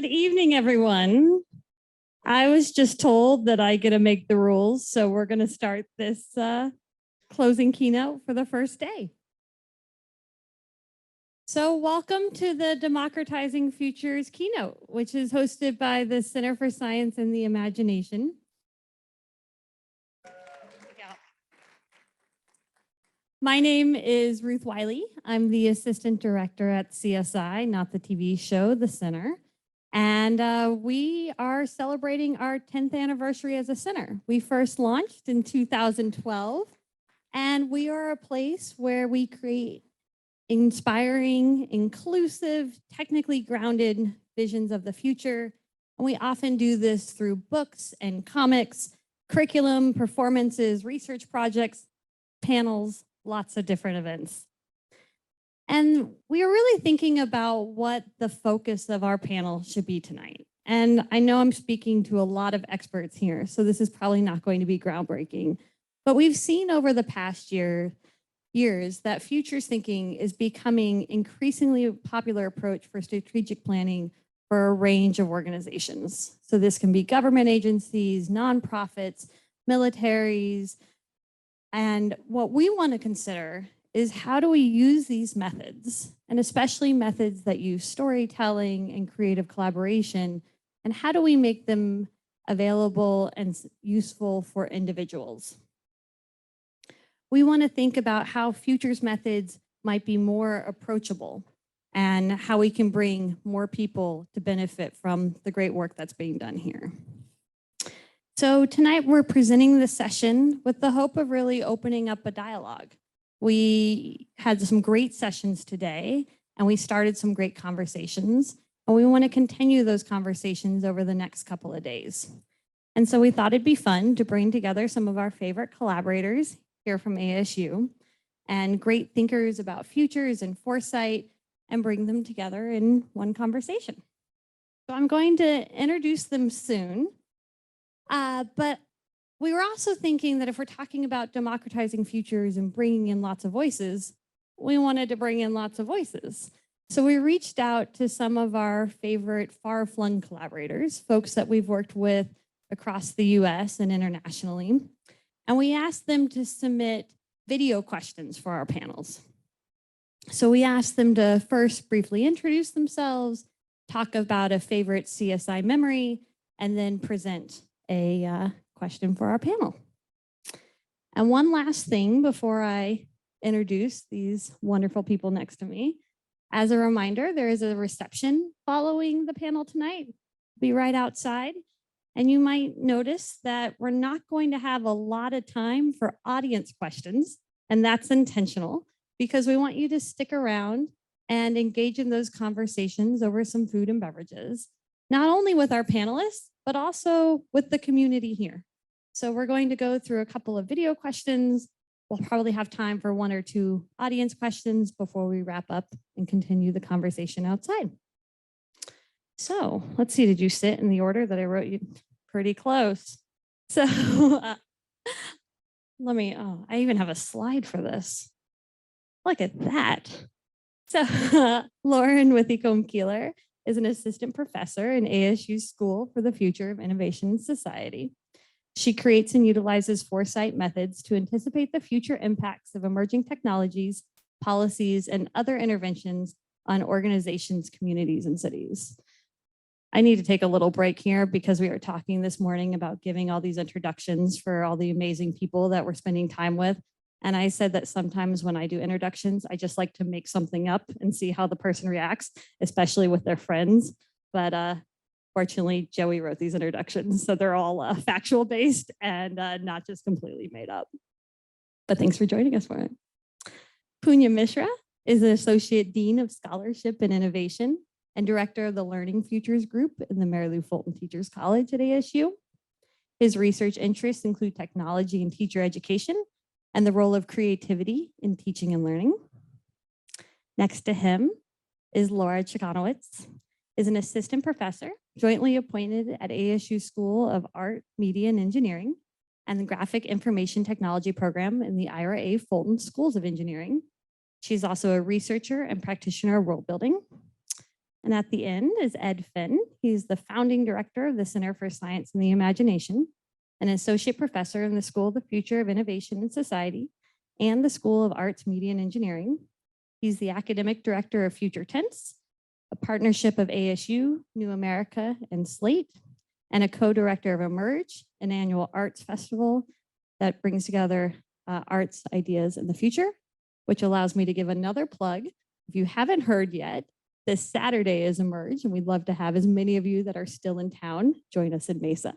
Good evening, everyone. I was just told that I get to make the rules, so we're going to start this closing keynote for the first day. So welcome to the Democratizing Futures keynote, which is hosted by the Center for Science and the Imagination. My name is Ruth Wiley. I'm the assistant director at CSI, not the TV show, the center. And we are celebrating our 10th anniversary as a center. We first launched in 2012, and we are a place where we create inspiring, inclusive, technically grounded visions of the future. And we often do this through books and comics, curriculum, performances, research projects, panels, lots of different events. And we are really thinking about what the focus of our panel should be tonight. And I know I'm speaking to a lot of experts here, so this is probably not going to be groundbreaking. But we've seen over the past years that futures thinking is becoming increasingly popular approach for strategic planning for a range of organizations. So this can be government agencies, nonprofits, militaries. And what we want to consider is how do we use these methods, and especially methods that use storytelling and creative collaboration, and how do we make them available and useful for individuals? We want to think about how futures methods might be more approachable and how we can bring more people to benefit from the great work that's being done here. So tonight we're presenting this session with the hope of really opening up a dialogue. We had some great sessions today, and we started some great conversations, and we want to continue those conversations over the next couple of days. And so we thought it'd be fun to bring together some of our favorite collaborators here from ASU and great thinkers about futures and foresight and bring them together in one conversation. So I'm going to introduce them soon. But we were also thinking that if we're talking about democratizing futures and bringing in lots of voices, we wanted to bring in lots of voices. So we reached out to some of our favorite far-flung collaborators, folks that we've worked with across the US and internationally. And we asked them to submit video questions for our panels. So we asked them to first briefly introduce themselves, talk about a favorite CSI memory, and then present a question for our panel. And one last thing before I introduce these wonderful people next to me. As a reminder, there is a reception following the panel tonight. Be right outside. And you might notice that we're not going to have a lot of time for audience questions, and that's intentional because we want you to stick around and engage in those conversations over some food and beverages, not only with our panelists, but also with the community here. So we're going to go through a couple of video questions. We'll probably have time for one or two audience questions before we wrap up and continue the conversation outside. So let's see, did you sit in the order that I wrote you? Pretty close. So I even have a slide for this. Look at that. So Lauren Withicombe-Keeler is an assistant professor in ASU's School for the Future of Innovation and Society. She creates and utilizes foresight methods to anticipate the future impacts of emerging technologies, policies, and other interventions on organizations, communities, and cities. I need to take a little break here because we were talking this morning about giving all these introductions for all the amazing people that we're spending time with. And I said that sometimes when I do introductions, I just like to make something up and see how the person reacts, especially with their friends. But fortunately, Joey wrote these introductions, so they're all factual based and not just completely made up. But thanks for joining us for it. Punya Mishra is an Associate Dean of Scholarship and Innovation and Director of the Learning Futures Group in the Mary Lou Fulton Teachers College at ASU. His research interests include technology and teacher education, and the role of creativity in teaching and learning. Next to him is Laura Chikanowicz, is an assistant professor jointly appointed at ASU School of Art, Media, and Engineering and the Graphic Information Technology program in the Ira A. Fulton Schools of Engineering. She's also a researcher and practitioner of world building. And at the end is Ed Finn. He's the founding director of the Center for Science and the Imagination, an associate professor in the School of the Future of Innovation and Society and the School of Arts, Media, and Engineering. He's the academic director of Future Tense, a partnership of ASU, New America, and Slate, and a co-director of Emerge, an annual arts festival that brings together arts ideas in the future, which allows me to give another plug. If you haven't heard yet, this Saturday is Emerge, and we'd love to have as many of you that are still in town join us in Mesa.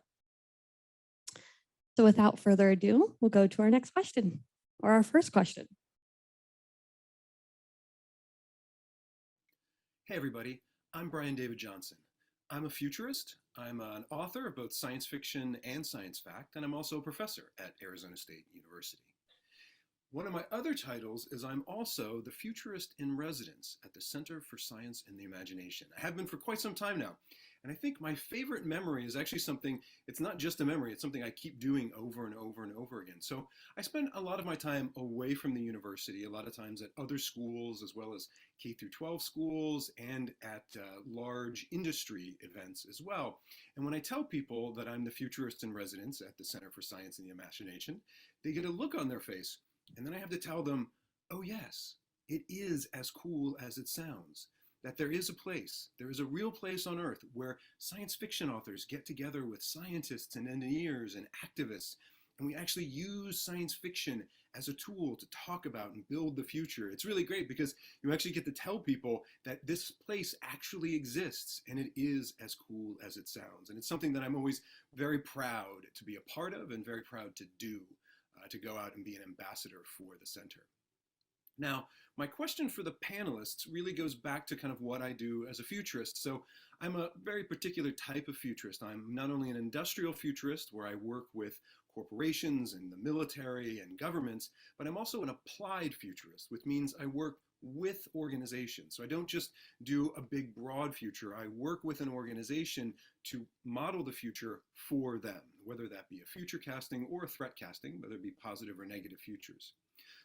So without further ado, we'll go to our next question, or our first question. Hey everybody, I'm Brian David Johnson. I'm a futurist. I'm an author of both science fiction and science fact, and I'm also a professor at Arizona State University. One of my other titles is I'm also the futurist in residence at the Center for Science and the Imagination. I have been for quite some time now. And I think my favorite memory is actually something, it's not just a memory, it's something I keep doing over and over and over again. So I spend a lot of my time away from the university, a lot of times at other schools, as well as K through 12 schools and at large industry events as well. And when I tell people that I'm the futurist in residence at the Center for Science and the Imagination, they get a look on their face. And then I have to tell them, oh yes, it is as cool as it sounds. That there is a real place on Earth where science fiction authors get together with scientists and engineers and activists, and we actually use science fiction as a tool to talk about and build the future. It's really great because you actually get to tell people that this place actually exists and it is as cool as it sounds. And it's something that I'm always very proud to be a part of and very proud to do, to go out and be an ambassador for the center. Now, my question for the panelists really goes back to kind of what I do as a futurist. So I'm a very particular type of futurist. I'm not only an industrial futurist where I work with corporations and the military and governments, but I'm also an applied futurist, which means I work with organizations. So I don't just do a big broad future. I work with an organization to model the future for them, whether that be a future casting or a threat casting, whether it be positive or negative futures.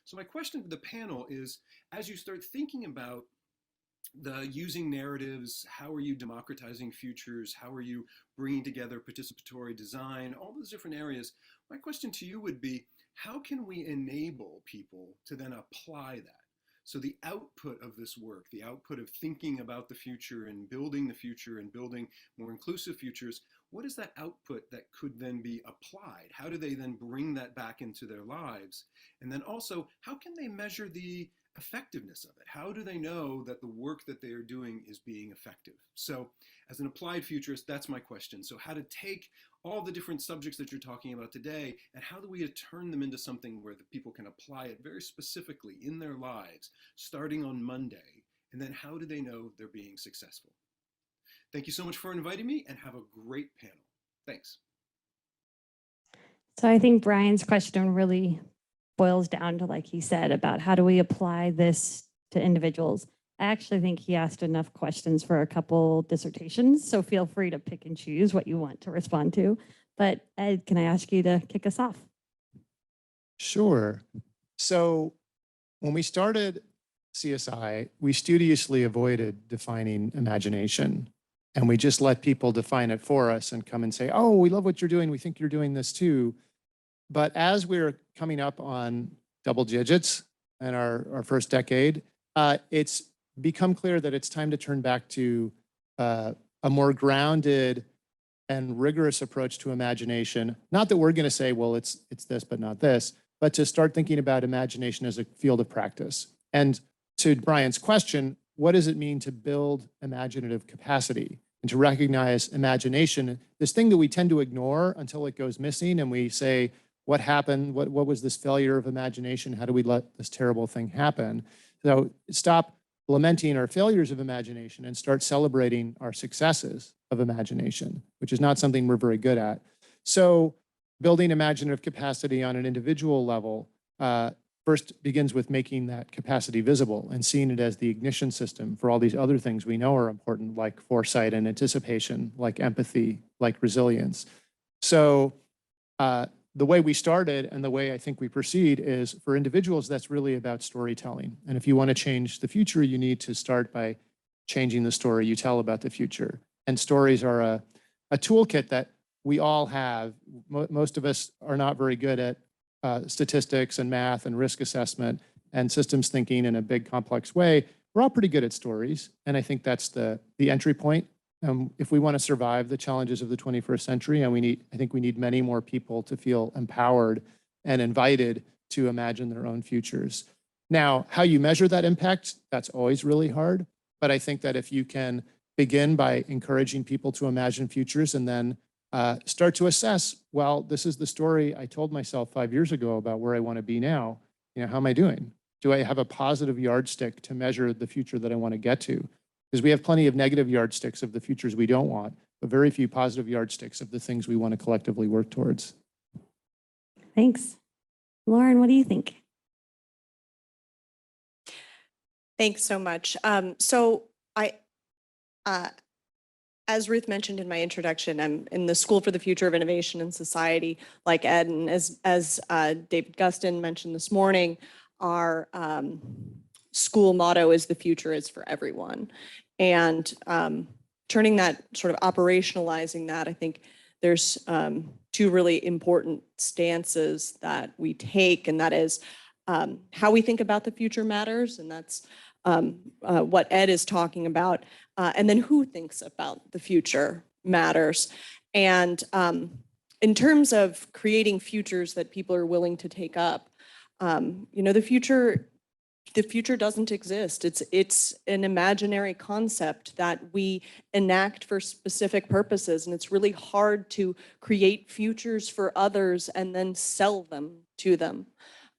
So my question to the panel is, as you start thinking about the using narratives, how are you democratizing futures, how are you bringing together participatory design, all those different areas, my question to you would be, how can we enable people to then apply that? So the output of this work, the output of thinking about the future and building more inclusive futures, what is that output that could then be applied? How do they then bring that back into their lives? And then also, how can they measure the effectiveness of it? How do they know that the work that they are doing is being effective? So as an applied futurist, that's my question. So how to take all the different subjects that you're talking about today, and how do we turn them into something where the people can apply it very specifically in their lives, starting on Monday? And then how do they know they're being successful? Thank you so much for inviting me, and have a great panel. Thanks. So I think Brian's question really boils down to, like he said, about how do we apply this to individuals. I actually think he asked enough questions for a couple dissertations, so feel free to pick and choose what you want to respond to. But Ed, can I ask you to kick us off? Sure. So when we started CSI, we studiously avoided defining imagination. And we just let people define it for us and come and say, oh, we love what you're doing. We think you're doing this too. But as we're coming up on double digits in our first decade, it's become clear that it's time to turn back to a more grounded and rigorous approach to imagination. Not that we're going to say, well, it's this, but not this, but to start thinking about imagination as a field of practice. And to Brian's question, what does it mean to build imaginative capacity and to recognize imagination, this thing that we tend to ignore until it goes missing and we say, what happened? What was this failure of imagination? How do we let this terrible thing happen? So stop lamenting our failures of imagination and start celebrating our successes of imagination, which is not something we're very good at. So building imaginative capacity on an individual level first begins with making that capacity visible and seeing it as the ignition system for all these other things we know are important, like foresight and anticipation, like empathy, like resilience. So the way we started and the way I think we proceed is, for individuals, that's really about storytelling. And if you want to change the future, you need to start by changing the story you tell about the future. And stories are a toolkit that we all have. Most of us are not very good at statistics and math and risk assessment and systems thinking in a big complex way. We're all pretty good at stories. And I think that's the entry point. If we want to survive the challenges of the 21st century, and I think we need many more people to feel empowered and invited to imagine their own futures. Now, how you measure that impact, that's always really hard. But I think that if you can begin by encouraging people to imagine futures and then start to assess, well, this is the story I told myself 5 years ago about where I want to be now. How am I doing? Do I have a positive yardstick to measure the future that I want to get to? Because we have plenty of negative yardsticks of the futures we don't want, but very few positive yardsticks of the things we want to collectively work towards. Thanks. Lauren, what do you think? Thanks so much. As Ruth mentioned in my introduction, I'm in the School for the Future of Innovation and Society, like Ed, and as David Gustin mentioned this morning, our school motto is "The future is for everyone." And turning that, sort of operationalizing that, I think there's two really important stances that we take, and that is how we think about the future matters, and that's what Ed is talking about, and then who thinks about the future matters. And in terms of creating futures that people are willing to take up, the future doesn't exist. It's an imaginary concept that we enact for specific purposes, and it's really hard to create futures for others and then sell them to them.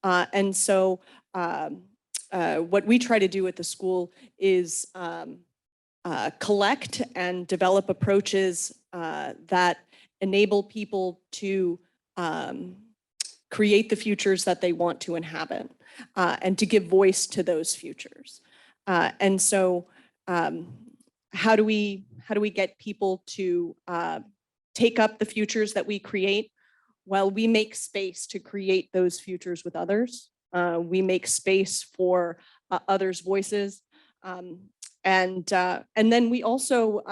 And so what we try to do at the school is collect and develop approaches that enable people to create the futures that they want to inhabit, and to give voice to those futures. And so how do we get people to take up the futures that we create? Well, we make space to create those futures with others. We make space for others' voices. And then we also,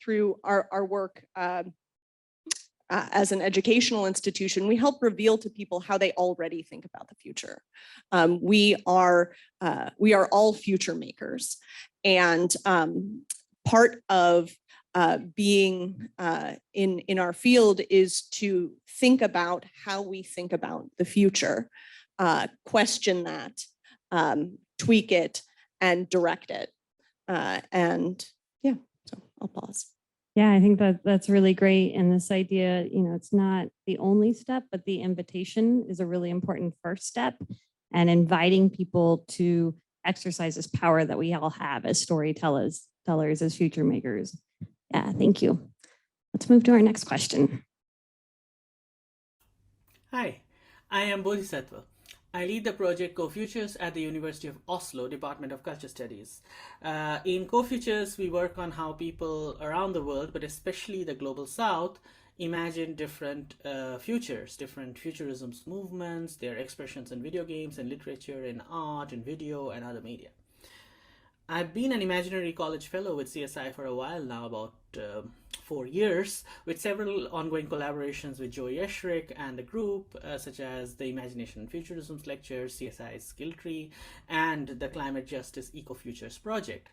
through our work as an educational institution, we help reveal to people how they already think about the future. We are all future makers. And part of being in our field is to think about how we think about the future, question that, tweak it, and direct it. And yeah, so I'll pause. Yeah, I think that's really great. And this idea, it's not the only step, but the invitation is a really important first step, and inviting people to exercise this power that we all have as storytellers, as future makers. Yeah, thank you. Let's move to our next question. Hi, I am Bodhisattva. I lead the project Co-Futures at the University of Oslo, Department of Culture Studies. In Co-Futures, we work on how people around the world, but especially the Global South, imagine different futures, different futurisms movements, their expressions in video games and literature, in art and video and other media. I've been an Imaginary College Fellow with CSI for a while now, about 4 years, with several ongoing collaborations with Joey Esherick and the group, such as the Imagination and Futurisms lectures, CSI's Skill Tree, and the Climate Justice Ecofutures project.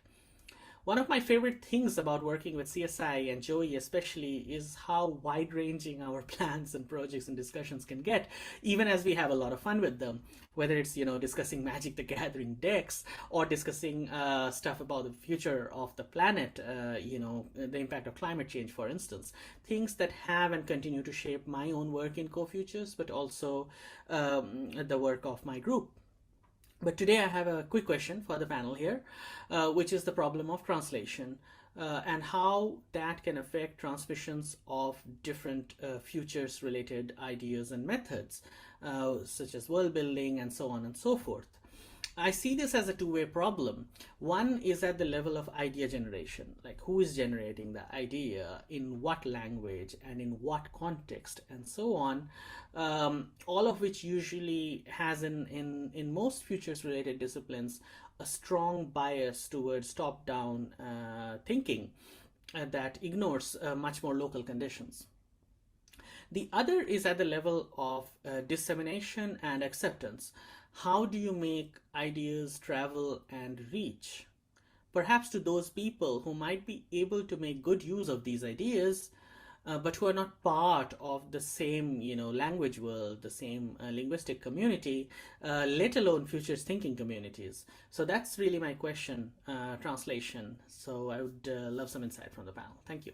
One of my favorite things about working with CSI and Joey especially is how wide-ranging our plans and projects and discussions can get, even as we have a lot of fun with them. Whether it's, discussing Magic the Gathering decks, or discussing stuff about the future of the planet, the impact of climate change, for instance. Things that have and continue to shape my own work in Co-Futures, but also the work of my group. But today I have a quick question for the panel here, which is the problem of translation and how that can affect transmissions of different futures-related ideas and methods, such as world building and so on and so forth. I see this as a two-way problem. One is at the level of idea generation, like who is generating the idea, in what language, and in what context, and so on, all of which usually has in most futures-related disciplines a strong bias towards top-down thinking that ignores much more local conditions. The other is at the level of dissemination and acceptance. How do you make ideas travel and reach? Perhaps to those people who might be able to make good use of these ideas, but who are not part of the same, language world, the same linguistic community, let alone futures thinking communities. So that's really my question, translation. So I would love some insight from the panel. Thank you.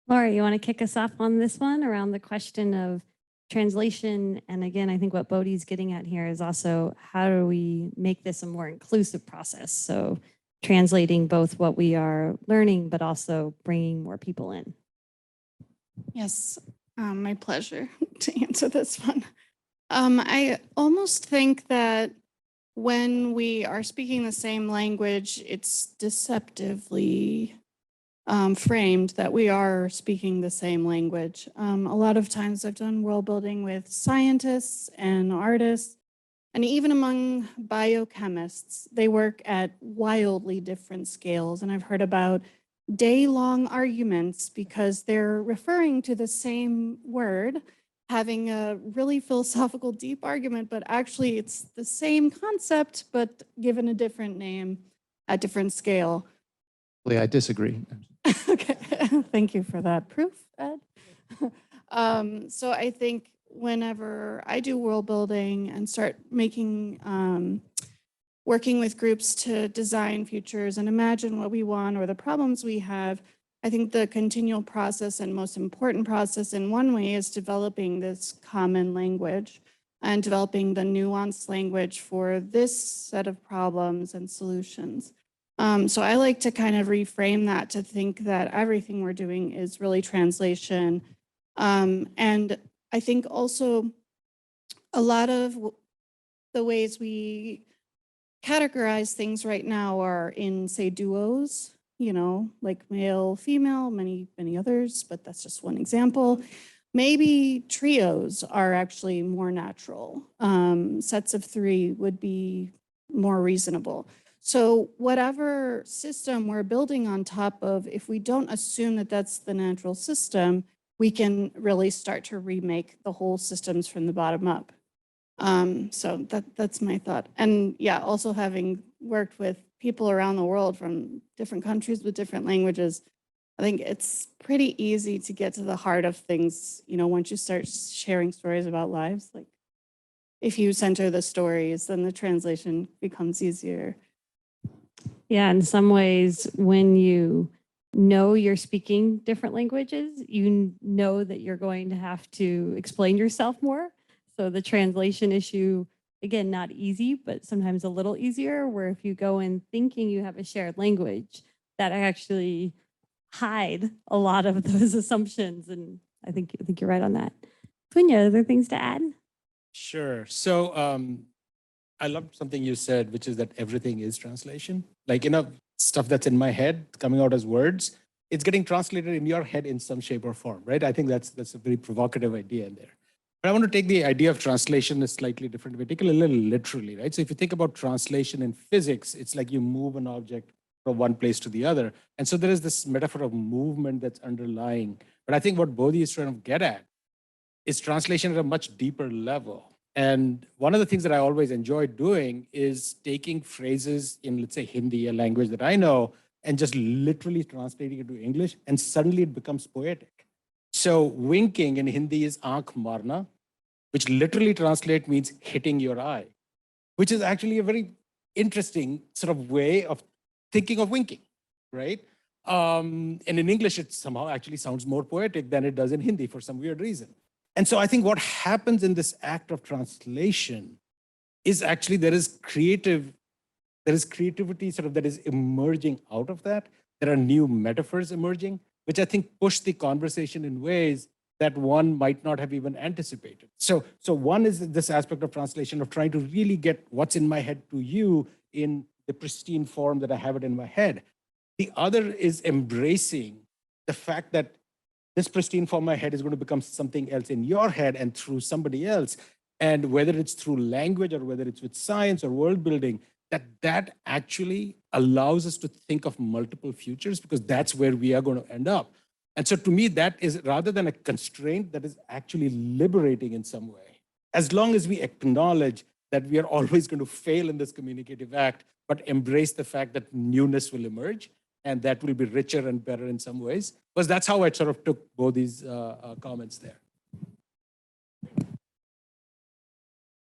Laura, you want to kick us off on this one around the question of translation? And again, I think what Bodhi's getting at here is also how do we make this a more inclusive process? So translating both what we are learning, but also bringing more people in. Yes, my pleasure to answer this one. I almost think that when we are speaking the same language, it's deceptively framed that we are speaking the same language. A lot of times I've done world building with scientists and artists, and even among biochemists, they work at wildly different scales. And I've heard about day-long arguments because they're referring to the same word, having a really philosophical, deep argument, but actually it's the same concept, but given a different name at different scale. I disagree. Okay, thank you for that proof, Ed. So I think whenever I do world building and start making, working with groups to design futures and imagine what we want or the problems we have, I think the continual process and most important process in one way is developing this common language and developing the nuanced language for this set of problems and solutions. So I like to kind of reframe that to think that everything we're doing is really translation. And I think also a lot of the ways we categorize things right now are in, say, duos, like male, female, many others, but that's just one example. Maybe trios are actually more natural. Sets of 3 would be more reasonable. So whatever system we're building on top of, if we don't assume that that's the natural system, we can really start to remake the whole systems from the bottom up. So that's my thought. And yeah, also having worked with people around the world from different countries with different languages, I think it's pretty easy to get to the heart of things, once you start sharing stories about lives. Like if you center the stories, then the translation becomes easier. Yeah, in some ways, when you know you're speaking different languages, you know that you're going to have to explain yourself more. So the translation issue, again, not easy, but sometimes a little easier, where if you go in thinking you have a shared language, that actually hide a lot of those assumptions. And I think you're right on that. Punya, other things to add? Sure. So I loved something you said, which is that everything is translation. Like, stuff that's in my head coming out as words, it's getting translated in your head in some shape or form, right? I think that's a very provocative idea in there. But I want to take the idea of translation a slightly different way, take it a little literally, right? So if you think about translation in physics, it's like you move an object from one place to the other. And so there is this metaphor of movement that's underlying. But I think what Bodhi is trying to get at is translation at a much deeper level. And one of the things that I always enjoy doing is taking phrases in, let's say, Hindi, a language that I know, and just literally translating it to English, and suddenly it becomes poetic. So winking in Hindi is aankh marna, which literally translate means hitting your eye, which is actually a very interesting sort of way of thinking of winking, right? And in English, it somehow actually sounds more poetic than it does in Hindi for some weird reason. And so I think what happens in this act of translation is actually there is creativity sort of that is emerging out of that. There are new metaphors emerging, which I think push the conversation in ways that one might not have even anticipated. So one is this aspect of translation of trying to really get what's in my head to you in the pristine form that I have it in my head. The other is embracing the fact that this pristine form in my head is going to become something else in your head and through somebody else. And whether it's through language or whether it's with science or world building, that actually allows us to think of multiple futures, because that's where we are going to end up. And so to me, that is, rather than a constraint, that is actually liberating in some way. As long as we acknowledge that we are always going to fail in this communicative act, but embrace the fact that newness will emerge and that will be richer and better in some ways. Because that's how I sort of took both these comments there.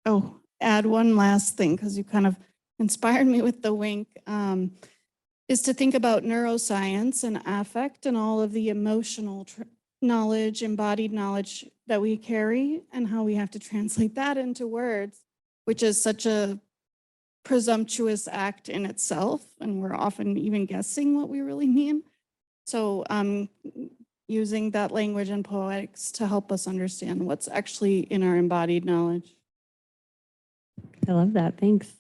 Oh, add one last thing, because you kind of inspired me with the wink, is to think about neuroscience and affect and all of the emotional knowledge, embodied knowledge that we carry, and how we have to translate that into words, which is such a presumptuous act in itself. And we're often even guessing what we really mean. So using that language and poetics to help us understand what's actually in our embodied knowledge. I love that. Thanks.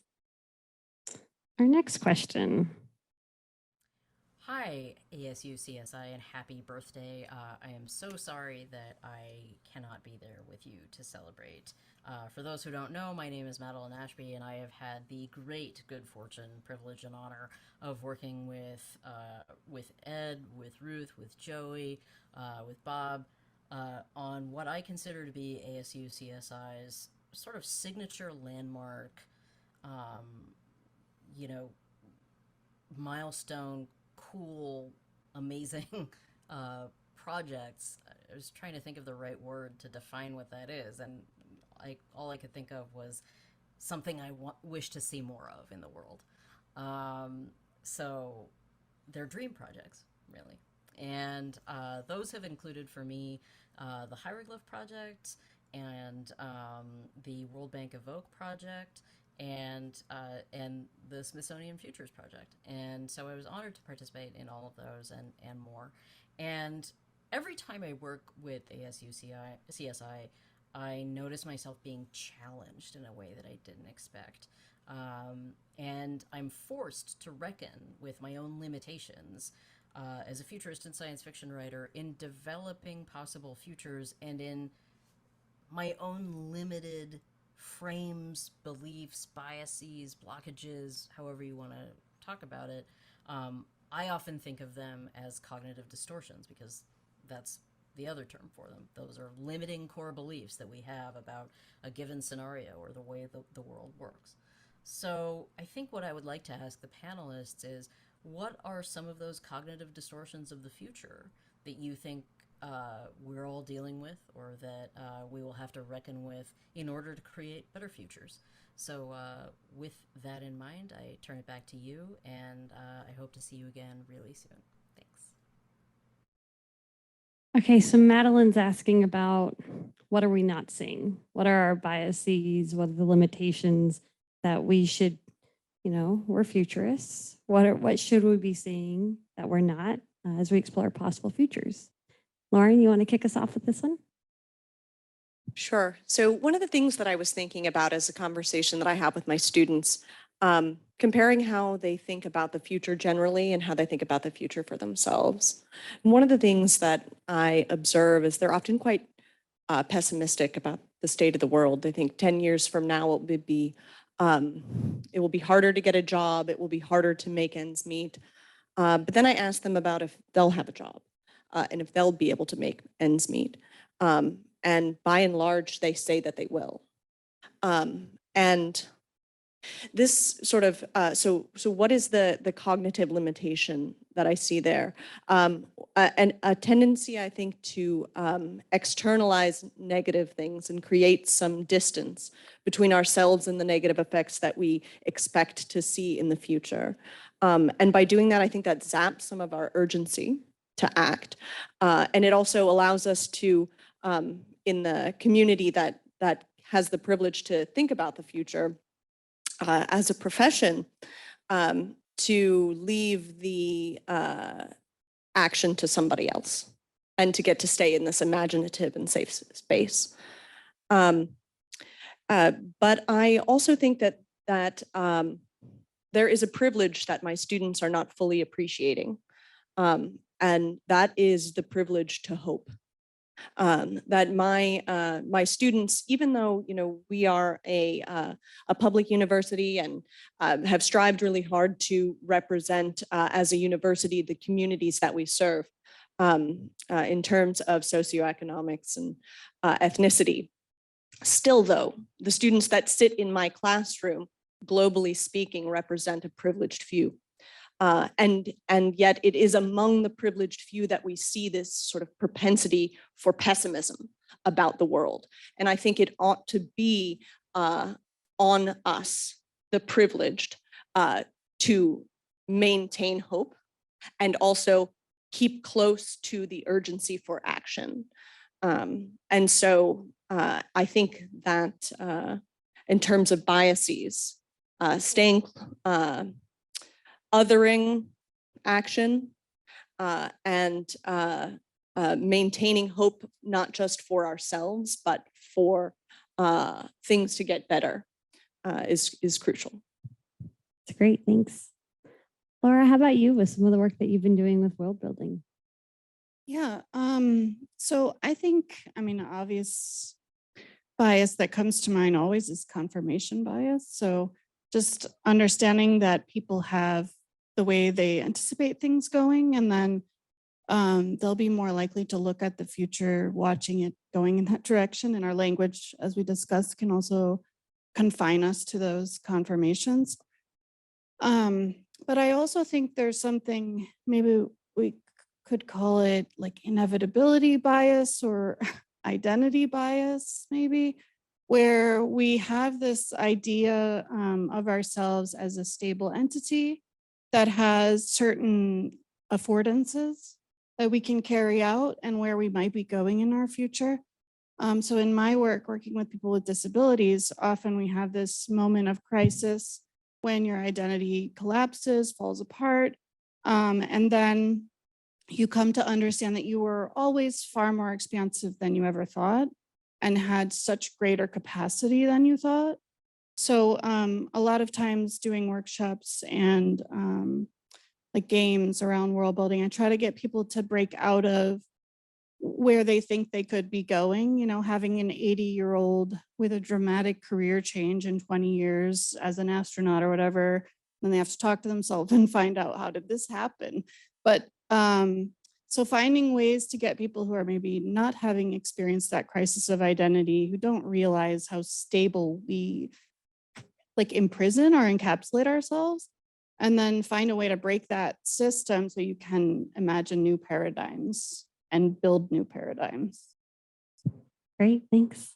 Our next question. Hi, ASU CSI, and happy birthday. I am so sorry that I cannot be there with you to celebrate. For those who don't know, my name is Madeline Ashby, and I have had the great good fortune, privilege, and honor of working with Ed, with Ruth, with Joey, with Bob, on what I consider to be ASU CSI's sort of signature landmark, milestone, cool, amazing projects. I was trying to think of the right word to define what that is, and all I could think of was something I wish to see more of in the world. So they're dream projects, really. And those have included for me the Hieroglyph Project and the World Bank Evoke Project and the Smithsonian Futures Project. And so I was honored to participate in all of those and more. And every time I work with ASU CSI, I notice myself being challenged in a way that I didn't expect. And I'm forced to reckon with my own limitations as a futurist and science fiction writer in developing possible futures and in my own limited frames, beliefs, biases, blockages, however you want to talk about it. I often think of them as cognitive distortions because that's the other term for them. Those are limiting core beliefs that we have about a given scenario or the way the world works. So I think what I would like to ask the panelists is, what are some of those cognitive distortions of the future that you think we're all dealing with, or that we will have to reckon with in order to create better futures? So with that in mind, I turn it back to you, and I hope to see you again really soon. Thanks. Okay, so Madeline's asking about what are we not seeing? What are our biases? What are the limitations that we should, we're futurists. What should we be seeing that we're not as we explore possible futures? Lauren, you want to kick us off with this one? Sure. So one of the things that I was thinking about is a conversation that I have with my students, comparing how they think about the future generally and how they think about the future for themselves. And one of the things that I observe is they're often quite pessimistic about the state of the world. They think 10 years from now it will be harder to get a job. It will be harder to make ends meet. But then I ask them about if they'll have a job and if they'll be able to make ends meet. And by and large, they say that they will. And this sort of, so what is the cognitive limitation that I see there? And a tendency, I think, to externalize negative things and create some distance between ourselves and the negative effects that we expect to see in the future. And by doing that, I think that zaps some of our urgency to act. And it also allows us to, in the community that has the privilege to think about the future as a profession, to leave the action to somebody else and to get to stay in this imaginative and safe space. But I also think that there is a privilege that my students are not fully appreciating. And that is the privilege to hope. that my students, even though we are a public university and have strived really hard to represent as a university the communities that we serve in terms of socioeconomics and ethnicity. Still, though, the students that sit in my classroom, globally speaking, represent a privileged few. And yet it is among the privileged few that we see this sort of propensity for pessimism about the world. And I think it ought to be on us, the privileged, to maintain hope and also keep close to the urgency for action. And so I think that in terms of biases, staying othering action and maintaining hope, not just for ourselves, but for things to get better is crucial. That's great. Thanks. Laura, how about you with some of the work that you've been doing with world building? Yeah. So I think, obvious bias that comes to mind always is confirmation bias. So just understanding that people have the way they anticipate things going, and then they'll be more likely to look at the future, watching it going in that direction. And our language, as we discussed, can also confine us to those confirmations. But I also think there's something, maybe we could call it like inevitability bias or identity bias, maybe, where we have this idea of ourselves as a stable entity that has certain affordances that we can carry out and where we might be going in our future. So in my work, working with people with disabilities, often we have this moment of crisis when your identity collapses, falls apart, and then you come to understand that you were always far more expansive than you ever thought and had such greater capacity than you thought. So a lot of times doing workshops and like games around world building, I try to get people to break out of where they think they could be going, having an 80-year-old with a dramatic career change in 20 years as an astronaut or whatever, then they have to talk to themselves and find out, how did this happen? But so finding ways to get people who are maybe not having experienced that crisis of identity, who don't realize how stable we like imprison or encapsulate ourselves, and then find a way to break that system so you can imagine new paradigms and build new paradigms. Great, thanks.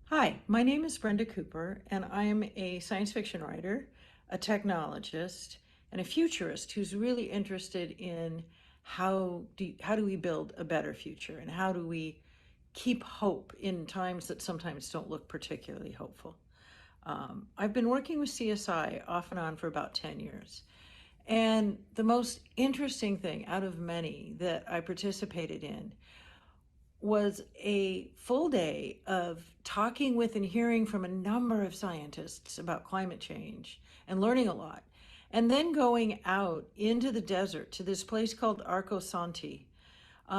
Hi, my name is Brenda Cooper, and I am a science fiction writer, a technologist, and a futurist who's really interested in how do we build a better future, and how do we keep hope in times that sometimes don't look particularly hopeful. I've been working with CSI off and on for about 10 years. And the most interesting thing out of many that I participated in was a full day of talking with and hearing from a number of scientists about climate change and learning a lot. And then going out into the desert to this place called Arco Santi,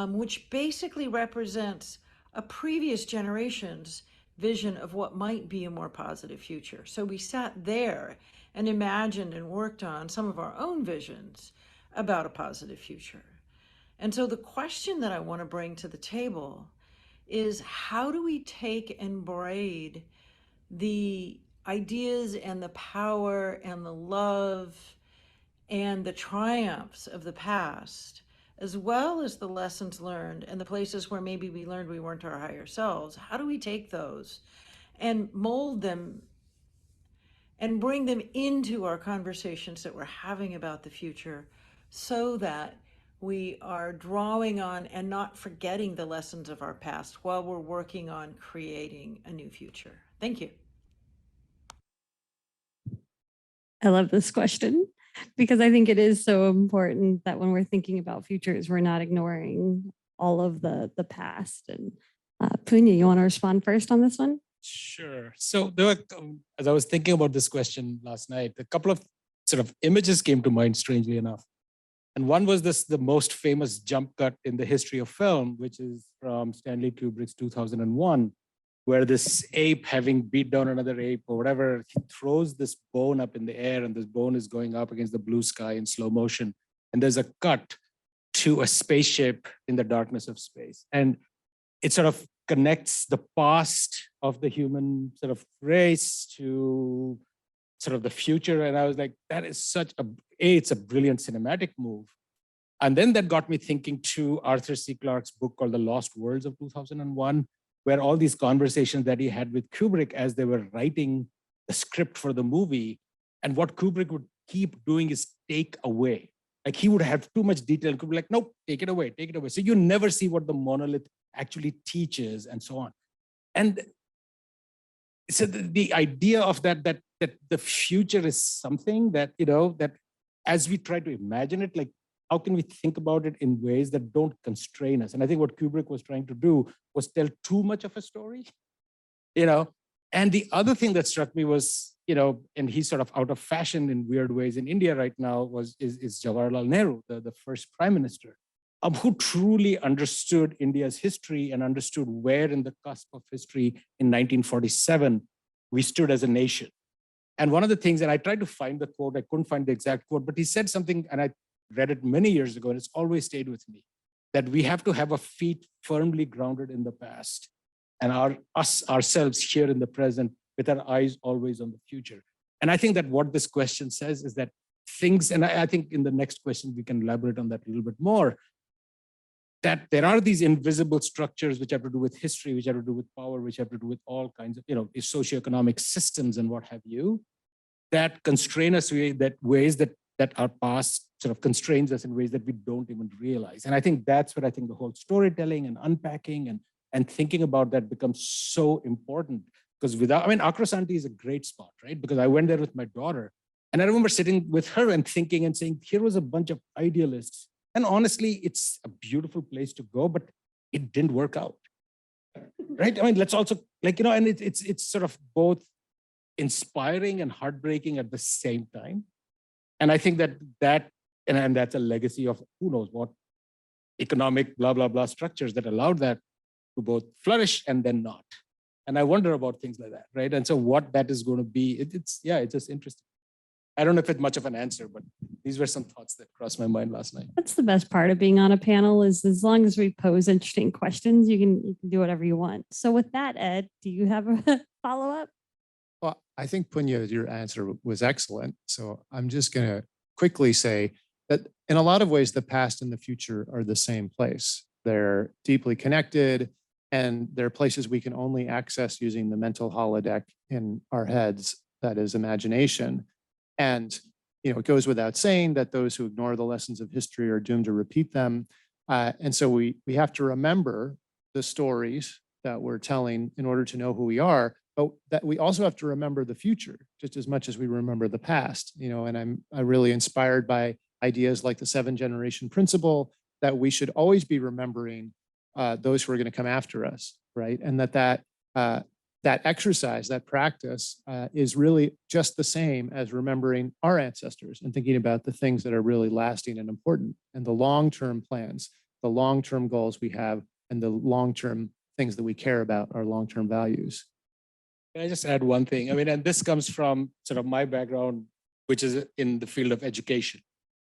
which basically represents a previous generation's vision of what might be a more positive future. So we sat there and imagined and worked on some of our own visions about a positive future. And so the question that I want to bring to the table is, how do we take and braid the ideas and the power and the love and the triumphs of the past, as well as the lessons learned and the places where maybe we learned we weren't our higher selves? How do we take those and mold them and bring them into our conversations that we're having about the future, so that we are drawing on and not forgetting the lessons of our past while we're working on creating a new future? Thank you. I love this question because I think it is so important that when we're thinking about futures, we're not ignoring all of the past. And Punya, you want to respond first on this one? Sure. So there were, as I was thinking about this question last night, a couple of sort of images came to mind, strangely enough. And one was the most famous jump cut in the history of film, which is from Stanley Kubrick's 2001, where this ape, having beat down another ape or whatever, he throws this bone up in the air, and this bone is going up against the blue sky in slow motion. And there's a cut to a spaceship in the darkness of space. And it sort of connects the past of the human sort of race to sort of the future. And I was like, that is such it's a brilliant cinematic move. And then that got me thinking to Arthur C. Clarke's book called The Lost Worlds of 2001, where all these conversations that he had with Kubrick as they were writing the script for the movie. And what Kubrick would keep doing is take away. Like he would have too much detail and Kubrick like, nope, take it away, take it away. So you never see what the monolith actually teaches and so on. And so the idea of that the future is something that, that as we try to imagine it, like how can we think about it in ways that don't constrain us? And I think what Kubrick was trying to do was tell too much of a story, And the other thing that struck me was, and he's sort of out of fashion in weird ways in India right now, is Jawaharlal Nehru, the first prime minister, who truly understood India's history and understood where in the cusp of history in 1947 we stood as a nation. And one of the things, and I tried to find the quote, I couldn't find the exact quote, but he said something, and I read it many years ago, and it's always stayed with me, that we have to have our feet firmly grounded in the past and ourselves here in the present with our eyes always on the future. And I think that what this question says is that things, and I think in the next question, we can elaborate on that a little bit more, that there are these invisible structures which have to do with history, which have to do with power, which have to do with all kinds of, socioeconomic systems and what have you, that constrain us ways that our past sort of constrains us in ways that we don't even realize. And I think that's what I think the whole storytelling and unpacking and thinking about that becomes so important. Because Akrasanti is a great spot, right? Because I went there with my daughter, and I remember sitting with her and thinking and saying, here was a bunch of idealists. And honestly, it's a beautiful place to go, but it didn't work out, right? Let's also and it's sort of both inspiring and heartbreaking at the same time. And I think that and that's a legacy of who knows what economic blah, blah, blah structures that allowed that to both flourish and then not. And I wonder about things like that, right? And so what that is going to be, it's just interesting. I don't know if it's much of an answer, but these were some thoughts that crossed my mind last night. That's the best part of being on a panel is as long as we pose interesting questions, you can do whatever you want. So with that, Ed, do you have a follow-up? Well, I think, Punya, your answer was excellent. So I'm just going to quickly say that in a lot of ways, the past and the future are the same place. They're deeply connected, and they're places we can only access using the mental holodeck in our heads, that is imagination. And it goes without saying that those who ignore the lessons of history are doomed to repeat them. And so we have to remember the stories that we're telling in order to know who we are, but that we also have to remember the future just as much as we remember the past. And I'm really inspired by ideas like the 7-generation principle, that we should always be remembering those who are going to come after us, right? And that exercise, that practice is really just the same as remembering our ancestors and thinking about the things that are really lasting and important, and the long-term plans, the long-term goals we have, and the long-term things that we care about, our long-term values. Can I just add one thing? And this comes from sort of my background, which is in the field of education.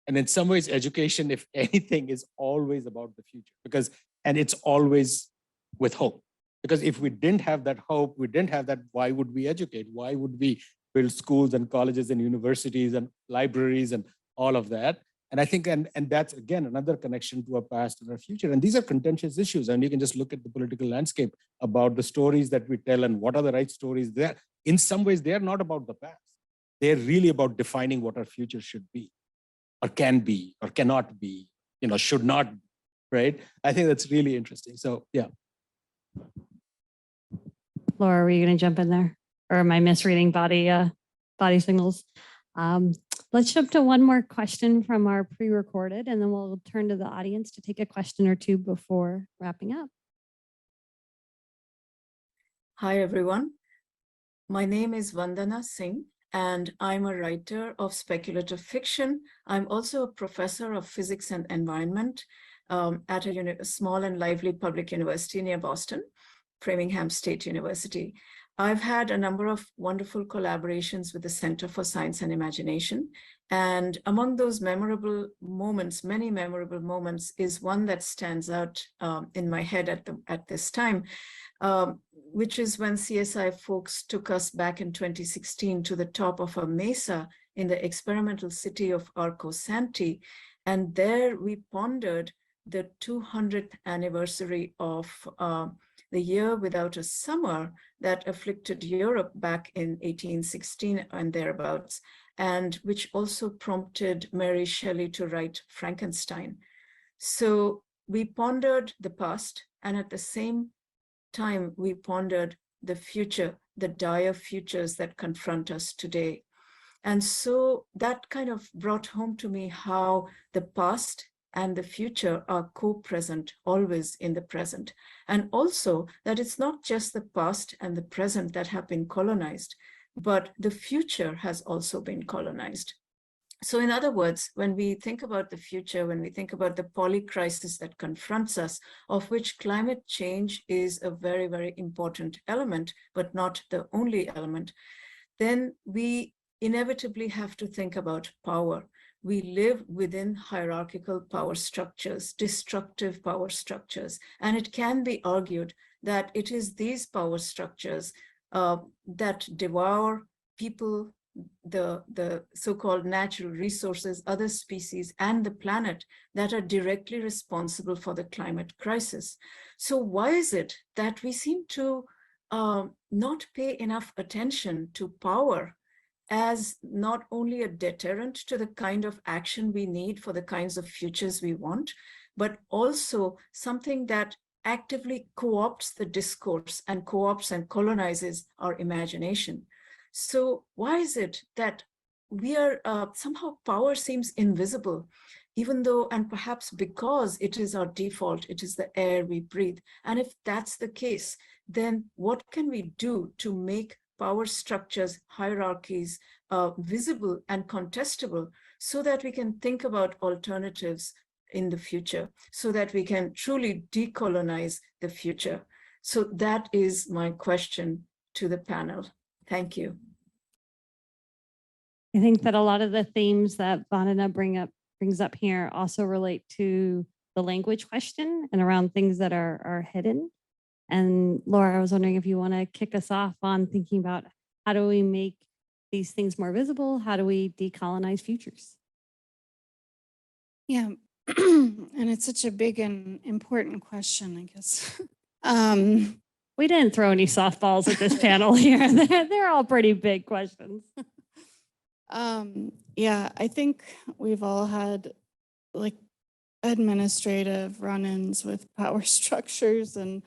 And in some ways, education, if anything, is always about the future, and it's always with hope. Because if we didn't have that hope, we didn't have that, why would we educate? Why would we build schools and colleges and universities and libraries and all of that? And I think, and that's, again, another connection to our past and our future. And these are contentious issues. And you can just look at the political landscape about the stories that we tell and what are the right stories there. In some ways, they're not about the past. They're really about defining what our future should be, or can be, or cannot be, should not be, right? I think that's really interesting. So, yeah. Laura, were you going to jump in there? Or am I misreading body signals? Let's jump to one more question from our pre-recorded, and then we'll turn to the audience to take a question or two before wrapping up. Hi, everyone. My name is Vandana Singh, and I'm a writer of speculative fiction. I'm also a professor of physics and environment at a small and lively public university near Boston, Framingham State University. I've had a number of wonderful collaborations with the Center for Science and Imagination. And among those memorable moments, many memorable moments, is one that stands out in my head at this time, which is when CSI folks took us back in 2016 to the top of a mesa in the experimental city of Arco Santi. And there we pondered the 200th anniversary of the year without a summer that afflicted Europe back in 1816 and thereabouts, and which also prompted Mary Shelley to write Frankenstein. So we pondered the past, and at the same time, we pondered the future, the dire futures that confront us today. And so that kind of brought home to me how the past and the future are co-present, always in the present. And also that it's not just the past and the present that have been colonized, but the future has also been colonized. So in other words, when we think about the future, when we think about the polycrisis that confronts us, of which climate change is a very, very important element, but not the only element, then we inevitably have to think about power. We live within hierarchical power structures, destructive power structures, and it can be argued that it is these power structures that devour people, the so-called natural resources, other species, and the planet that are directly responsible for the climate crisis. So why is it that we seem to not pay enough attention to power as not only a deterrent to the kind of action we need for the kinds of futures we want, but also something that actively co-opts the discourse and co-opts and colonizes our imagination? So why is it that we are somehow power seems invisible, even though, and perhaps because it is our default, it is the air we breathe. And if that's the case, then what can we do to make power structures, hierarchies visible and contestable so that we can think about alternatives in the future, so that we can truly decolonize the future? So that is my question to the panel. Thank you. I think that a lot of the themes that Vandana brings up here also relate to the language question and around things that are hidden. And Laura, I was wondering if you want to kick us off on thinking about how do we make these things more visible? How do we decolonize futures? Yeah, and it's such a big and important question, I guess. We didn't throw any softballs at this panel here. They're all pretty big questions. Yeah, I think we've all had like administrative run-ins with power structures, and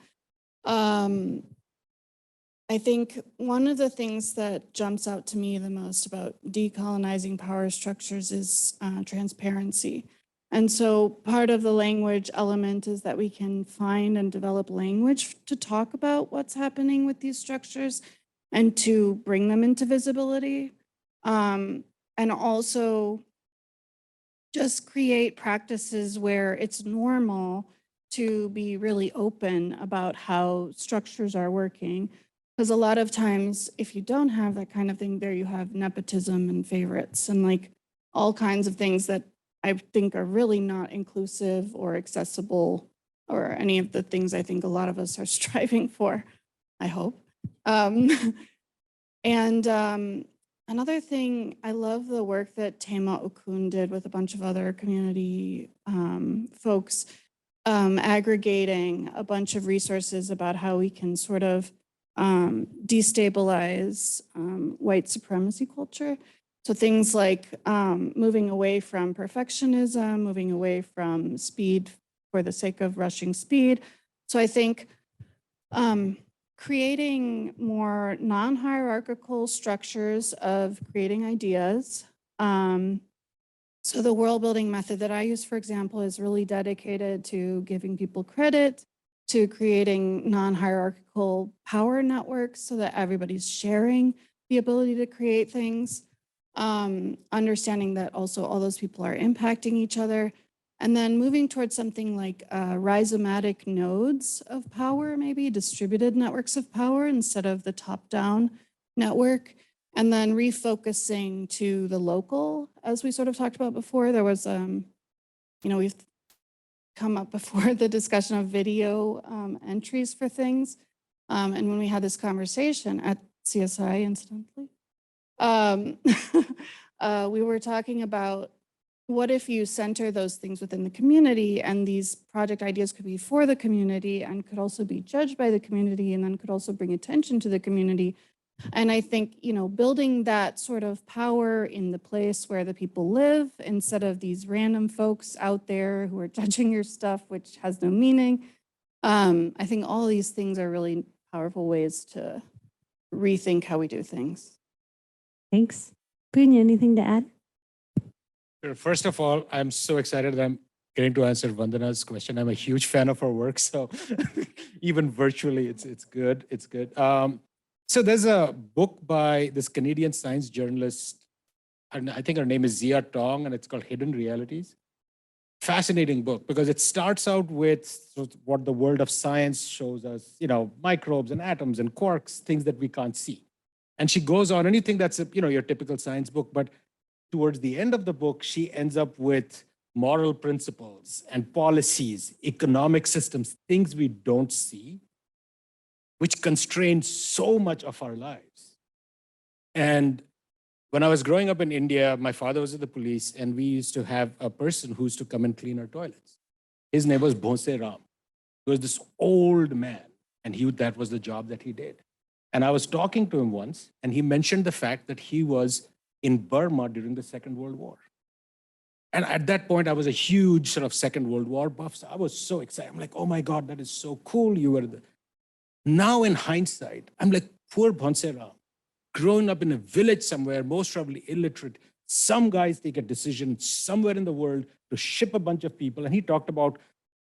I think one of the things that jumps out to me the most about decolonizing power structures is transparency. And so part of the language element is that we can find and develop language to talk about what's happening with these structures and to bring them into visibility. And also just create practices where it's normal to be really open about how structures are working. Because a lot of times, if you don't have that kind of thing there, you have nepotism and favorites and like all kinds of things that I think are really not inclusive or accessible or any of the things I think a lot of us are striving for, I hope. Another thing, I love the work that Tema Okun did with a bunch of other community folks, aggregating a bunch of resources about how we can sort of destabilize white supremacy culture. So things like moving away from perfectionism, moving away from speed for the sake of rushing speed. So I think creating more non-hierarchical structures of creating ideas. So the world building method that I use, for example, is really dedicated to giving people credit, to creating non-hierarchical power networks so that everybody's sharing the ability to create things, understanding that also all those people are impacting each other, and then moving towards something like rhizomatic nodes of power, maybe distributed networks of power instead of the top-down network, and then refocusing to the local, as we sort of talked about before. There was, we've come up before the discussion of video entries for things. And when we had this conversation at CSI, incidentally, we were talking about what if you center those things within the community, and these project ideas could be for the community and could also be judged by the community, and then could also bring attention to the community. And I think, building that sort of power in the place where the people live, instead of these random folks out there who are judging your stuff, which has no meaning. I think all these things are really powerful ways to rethink how we do things. Thanks. Punya, anything to add? Sure. First of all, I'm so excited that I'm getting to answer Vandana's question. I'm a huge fan of her work, so even virtually, it's good. It's good. So there's a book by this Canadian science journalist, and I think her name is Zia Tong, and it's called Hidden Realities. Fascinating book, because it starts out with what the world of science shows us, microbes and atoms and quarks, things that we can't see. And she goes on, and you think that's your typical science book, but towards the end of the book, she ends up with moral principles and policies, economic systems, things we don't see, which constrain so much of our lives. And when I was growing up in India, my father was in the police, and we used to have a person who used to come and clean our toilets. His name was Bhonse Ram. He was this old man, and that was the job that he did. And I was talking to him once, and he mentioned the fact that he was in Burma during the Second World War. And at that point, I was a huge sort of Second World War buff. So I was so excited. I'm like, oh my God, that is so cool. You were Now in hindsight, I'm like, poor Bhonse Ram, growing up in a village somewhere, most probably illiterate. Some guys take a decision somewhere in the world to ship a bunch of people. And he talked about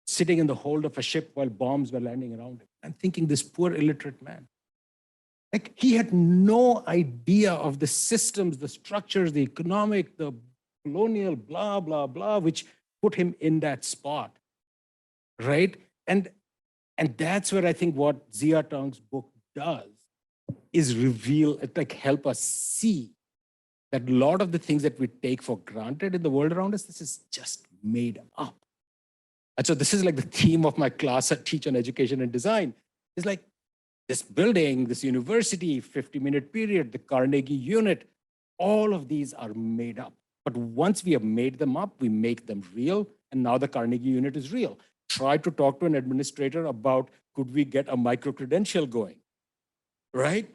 sitting in the hold of a ship while bombs were landing around him. I'm thinking, this poor illiterate man. Like, he had no idea of the systems, the structures, the economic, the colonial, blah, blah, blah, which put him in that spot, right? And that's where I think what Zia Tong's book does is reveal, help us see that a lot of the things that we take for granted in the world around us, this is just made up. And so this is like the theme of my class I teach on education and design. It's like, this building, this university, 50-minute period, the Carnegie unit, all of these are made up. But once we have made them up, we make them real. And now the Carnegie unit is real. Try to talk to an administrator about, could we get a micro-credential going, right?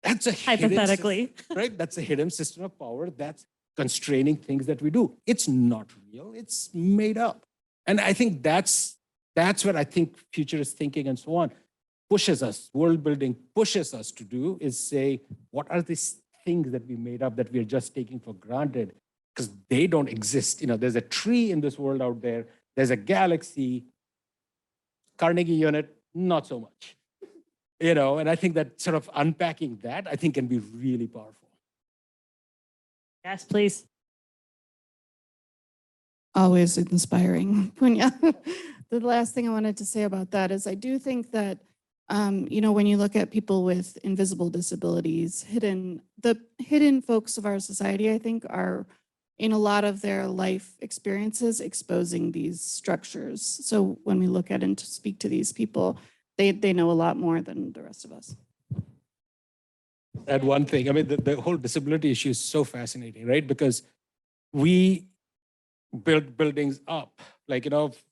That's a Hypothetically. right? That's a hidden system of power that's constraining things that we do. It's not real, it's made up. And I think that's what I think futurist thinking and so on pushes us, world building pushes us to do, is say, what are these things that we made up that we're just taking for granted? Because they don't exist. There's a tree in this world out there, there's a galaxy, Carnegie unit, not so much. And I think that sort of unpacking that, I think, can be really powerful. Yes, please. Always inspiring, Punya. The last thing I wanted to say about that is I do think that, when you look at people with invisible disabilities, the hidden folks of our society, I think, are in a lot of their life experiences exposing these structures. So when we look at and to speak to these people, they know a lot more than the rest of us. Add one thing. I mean, the whole disability issue is so fascinating, right? Because we built buildings up, like,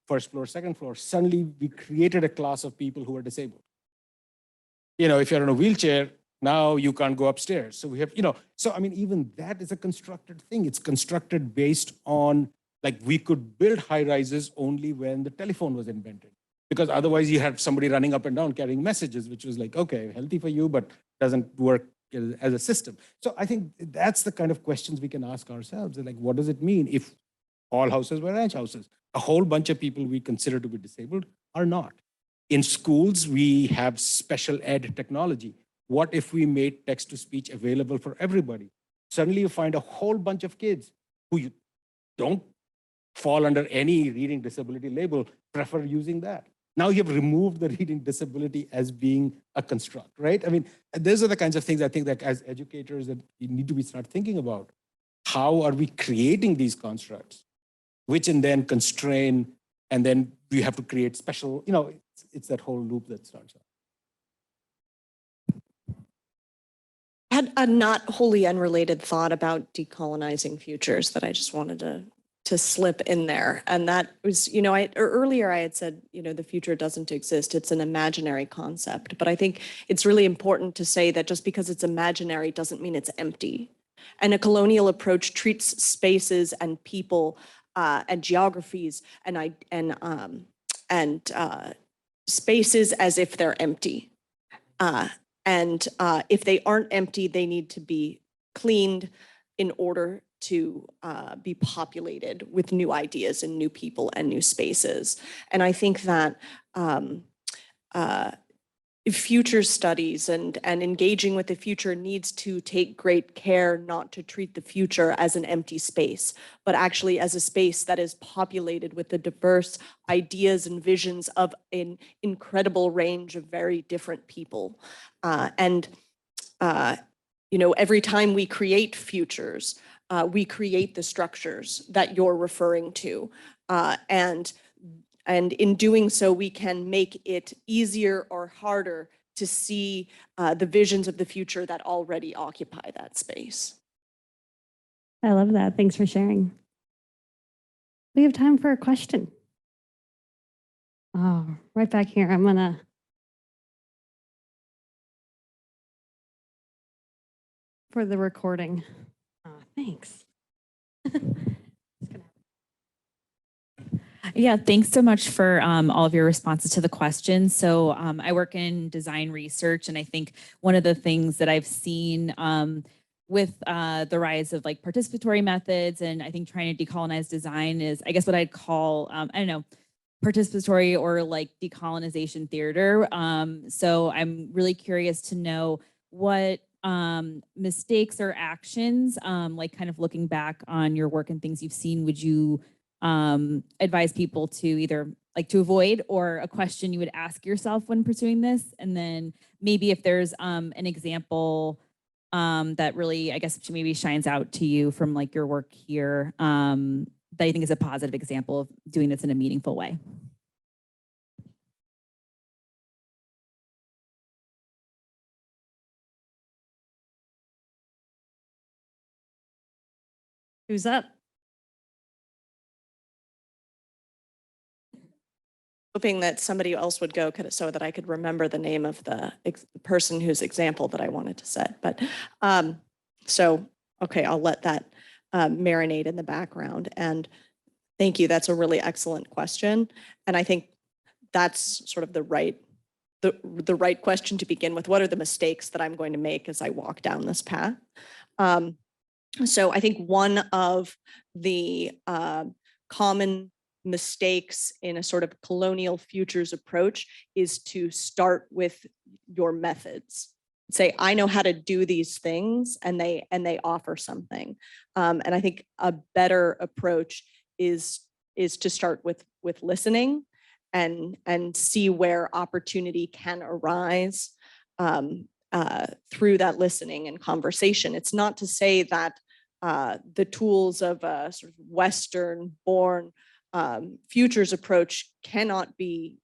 first floor, second floor. Suddenly, we created a class of people who are disabled. If you're in a wheelchair, now you can't go upstairs. So we have, so I mean, even that is a constructed thing. It's constructed based on, like, we could build high rises only when the telephone was invented. Because otherwise you had somebody running up and down carrying messages, which was like, okay, healthy for you, but doesn't work as a system. So I think that's the kind of questions we can ask ourselves. Like, what does it mean if all houses were ranch houses? A whole bunch of people we consider to be disabled are not. In schools, we have special ed technology. What if we made text-to-speech available for everybody? Suddenly you find a whole bunch of kids who you don't fall under any reading disability label, prefer using that. Now you've removed the reading disability as being a construct, right? I mean, those are the kinds of things I think that as educators that we need to start thinking about. How are we creating these constructs, which and then constrain, and then we have to create special, it's that whole loop that starts up. I had a not wholly unrelated thought about decolonizing futures that I just wanted to slip in there. And that was, earlier I had said, the future doesn't exist. It's an imaginary concept. But I think it's really important to say that just because it's imaginary doesn't mean it's empty. And a colonial approach treats spaces and people and geographies and spaces as if they're empty. And if they aren't empty, they need to be cleaned in order to be populated with new ideas and new people and new spaces. And I think that future studies and engaging with the future needs to take great care not to treat the future as an empty space, but actually as a space that is populated with the diverse ideas and visions of an incredible range of very different people. Every time we create futures, we create the structures that you're referring to. And in doing so, we can make it easier or harder to see the visions of the future that already occupy that space. I love that. Thanks for sharing. We have time for a question. Oh, right back here. I'm gonna. For the recording. Oh, thanks. Yeah, thanks so much for all of your responses to the questions. So I work in design research, and I think one of the things that I've seen with the rise of like participatory methods and I think trying to decolonize design is, I guess, what I'd call, I don't know, participatory or like decolonization theater. So I'm really curious to know what mistakes or actions, like kind of looking back on your work and things you've seen, would you advise people to either like to avoid, or a question you would ask yourself when pursuing this? And then maybe if there's an example that really, I guess, maybe shines out to you from like your work here, that you think is a positive example of doing this in a meaningful way. Who's up? Hoping that somebody else would go so that I could remember the name of the person whose example that I wanted to set. But okay, I'll let that marinate in the background. And thank you. That's a really excellent question. And I think that's sort of the right question to begin with. What are the mistakes that I'm going to make as I walk down this path? So I think one of the common mistakes in a sort of colonial futures approach is to start with your methods. Say, I know how to do these things, and they offer something. And I think a better approach is to start with listening and see where opportunity can arise through that listening and conversation. It's not to say that the tools of a sort of Western-born futures approach cannot be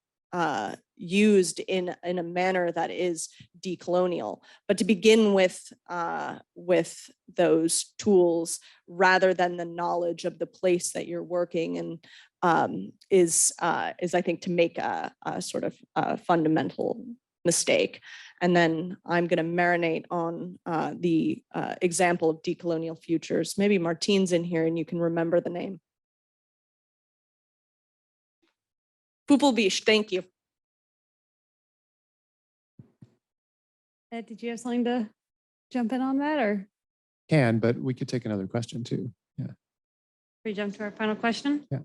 used in a manner that is decolonial, but to begin with those tools rather than the knowledge of the place that you're working in is I think to make a sort of fundamental mistake. And then I'm going to marinate on the example of decolonial futures. Maybe Martine's in here and you can remember the name. Pupilbish, thank you. Ed, did you have something to jump in on that, or? Can, but we could take another question too. Yeah. We jump to our final question? Yeah.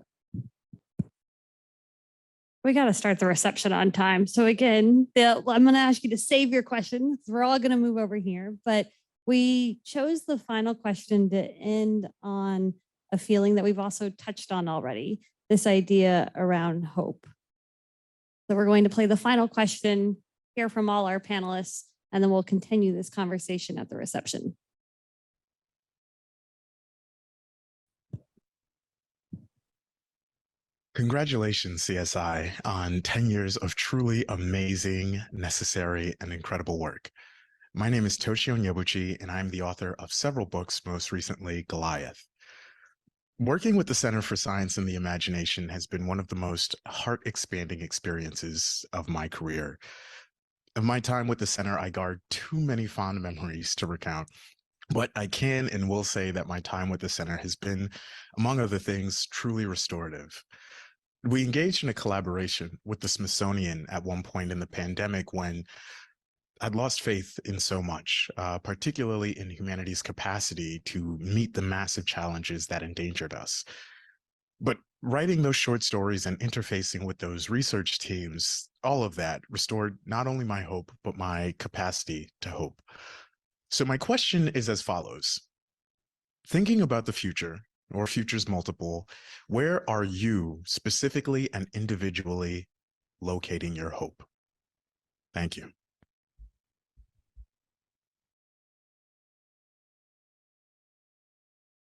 We got to start the reception on time. So again, I'm going to ask you to save your questions. We're all going to move over here, but we chose the final question to end on a feeling that we've also touched on already, this idea around hope. So we're going to play the final question, hear from all our panelists, and then we'll continue this conversation at the reception. Congratulations, CSI, on 10 years of truly amazing, necessary, and incredible work. My name is Toshio Nyebuchi, and I'm the author of several books, most recently Goliath. Working with the Center for Science and the Imagination has been one of the most heart-expanding experiences of my career. Of my time with the center, I guard too many fond memories to recount, but I can and will say that my time with the center has been, among other things, truly restorative. We engaged in a collaboration with the Smithsonian at one point in the pandemic when I'd lost faith in so much, particularly in humanity's capacity to meet the massive challenges that endangered us. But writing those short stories and interfacing with those research teams, all of that restored not only my hope, but my capacity to hope. So my question is as follows. Thinking about the future, or futures multiple, where are you specifically and individually locating your hope? Thank you.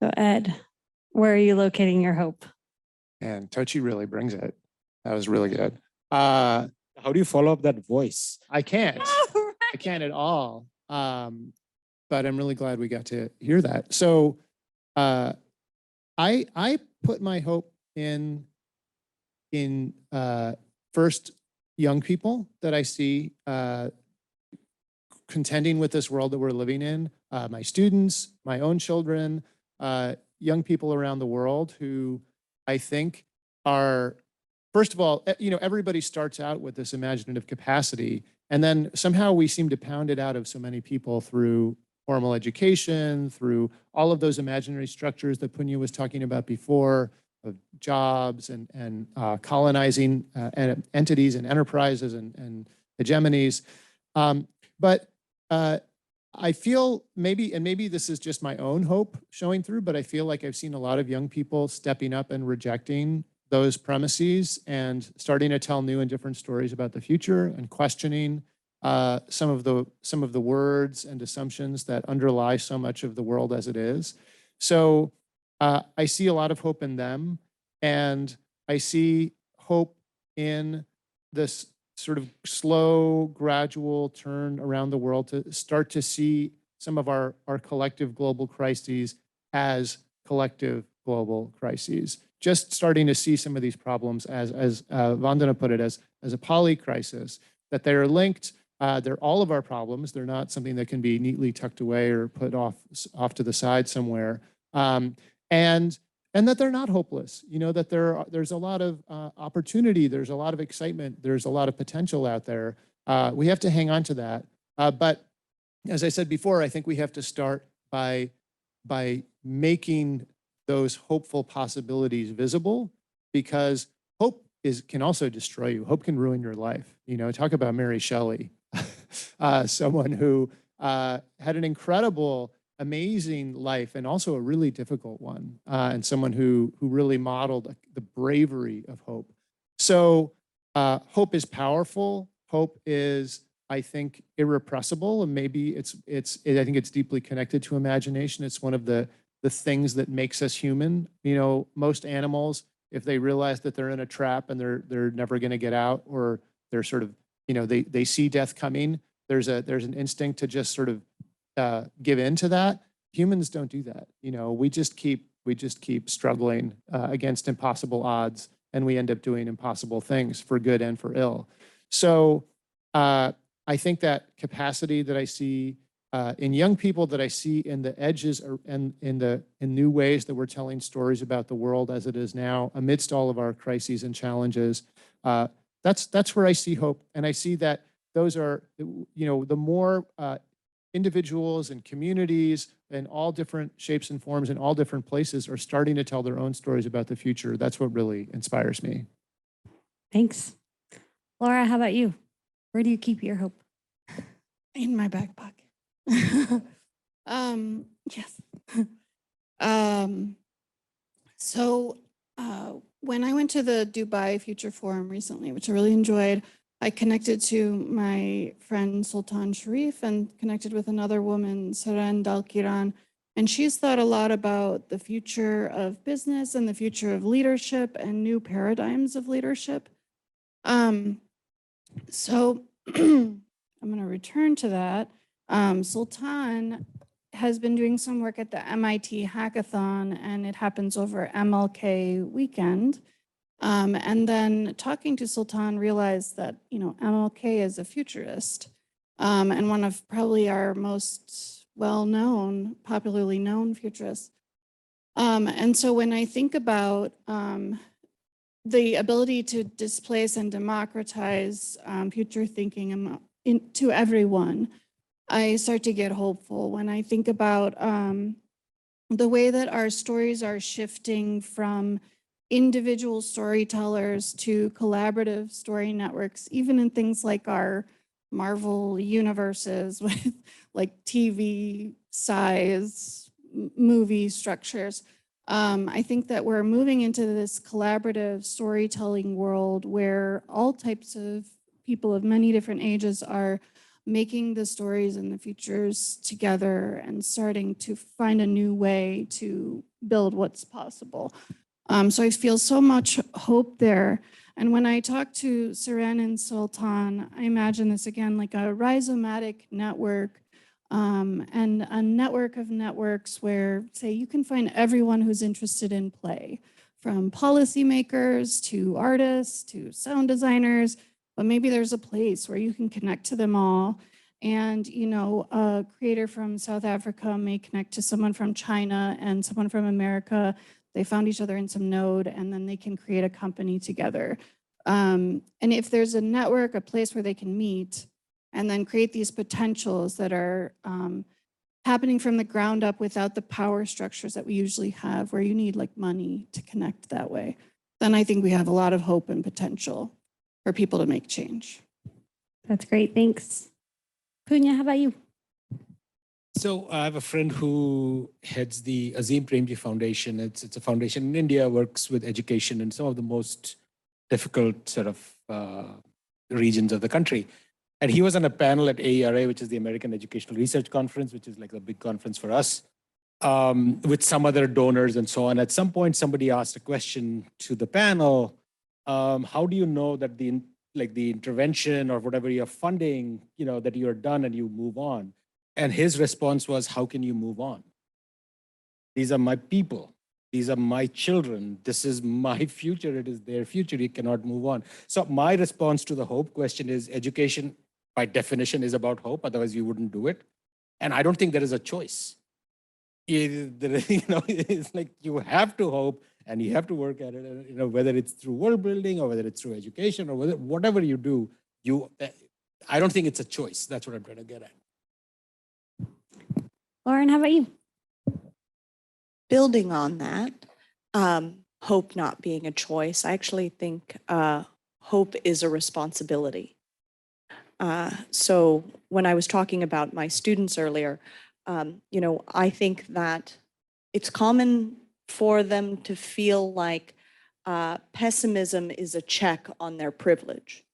So Ed, where are you locating your hope? And Tochi really brings it. That was really good. How do you follow up that voice? I can't. I can't at all. But I'm really glad we got to hear that. So I put my hope in first young people that I see contending with this world that we're living in, my students, my own children, young people around the world who I think are, first of all, everybody starts out with this imaginative capacity, and then somehow we seem to pound it out of so many people through formal education, through all of those imaginary structures that Punya was talking about before, of jobs and colonizing entities and enterprises and hegemonies. But I feel maybe this is just my own hope showing through, but I feel like I've seen a lot of young people stepping up and rejecting those premises and starting to tell new and different stories about the future and questioning some of the words and assumptions that underlie so much of the world as it is. So I see a lot of hope in them, and I see hope in this sort of slow, gradual turn around the world to start to see some of our collective global crises as collective global crises. Just starting to see some of these problems as Vandana put it, as a poly crisis, that they're linked. They're all of our problems. They're not something that can be neatly tucked away or put off to the side somewhere. And that they're not hopeless, that there's a lot of opportunity, there's a lot of excitement, there's a lot of potential out there. We have to hang on to that. But as I said before, I think we have to start by making those hopeful possibilities visible, because hope can also destroy you. Hope can ruin your life. Talk about Mary Shelley, someone who had an incredible, amazing life and also a really difficult one, and someone who really modeled the bravery of hope. So hope is powerful. Hope is, I think, irrepressible, and maybe I think it's deeply connected to imagination. It's one of the things that makes us human. Most animals, if they realize that they're in a trap and they're never going to get out, or they're sort of, they see death coming, there's an instinct to just sort of give in to that. Humans don't do that. We just keep struggling against impossible odds, and we end up doing impossible things for good and for ill. So I think that capacity that I see in young people, that I see in the edges and in new ways that we're telling stories about the world as it is now, amidst all of our crises and challenges, that's where I see hope. And I see that those are, the more individuals and communities in all different shapes and forms in all different places are starting to tell their own stories about the future, that's what really inspires me. Thanks. Laura, how about you? Where do you keep your hope? In my back pocket. Yes. So when I went to the Dubai Future Forum recently, which I really enjoyed, I connected to my friend Sultan Sharif and connected with another woman, Saran Dalkiran, and she's thought a lot about the future of business and the future of leadership and new paradigms of leadership. So I'm going to return to that. Sultan has been doing some work at the MIT Hackathon, and it happens over MLK weekend. And then talking to Sultan, realized that, you know, MLK is a futurist, and one of probably our most well-known, popularly known futurists. And so when I think about the ability to displace and democratize future thinking to everyone, I start to get hopeful when I think about the way that our stories are shifting from individual storytellers to collaborative story networks, even in things like our Marvel universes with like TV size movie structures. I think that we're moving into this collaborative storytelling world where all types of people of many different ages are making the stories and the futures together and starting to find a new way to build what's possible. So I feel so much hope there. And when I talk to Saran and Sultan, I imagine this again like a rhizomatic network, and a network of networks where, say, you can find everyone who's interested in play, from policymakers to artists to sound designers, but maybe there's a place where you can connect to them all. And, you know, a creator from South Africa may connect to someone from China and someone from America. They found each other in some node, and then they can create a company together. And if there's a network, a place where they can meet, and then create these potentials that are happening from the ground up without the power structures that we usually have, where you need like money to connect that way, then I think we have a lot of hope and potential for people to make change. That's great. Thanks. Punya, how about you? So I have a friend who heads the Azim Premji Foundation. It's a foundation in India, works with education in some of the most difficult sort of regions of the country. And he was on a panel at AERA, which is the American Educational Research Conference, which is like a big conference for us, with some other donors and so on. At some point, somebody asked a question to the panel, how do you know that the intervention or whatever you're funding, you know, that you're done and you move on? And his response was, how can you move on? These are my people. These are my children. This is my future. It is their future. You cannot move on. So my response to the hope question is education, by definition, is about hope. Otherwise, you wouldn't do it. And I don't think there is a choice. It's like you have to hope and you have to work at it. You know, whether it's through world building or whether it's through education or whatever you do, I don't think it's a choice. That's what I'm trying to get at. Lauren, how about you? Building on that, hope not being a choice, I actually think hope is a responsibility. So when I was talking about my students earlier, you know, I think that it's common for them to feel like pessimism is a check on their privilege,